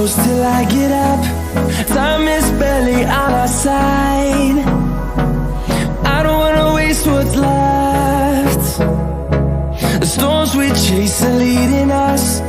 close till I get up. Time is barely on our side. I don't wanna waste what's left. The storms we chase are leading us.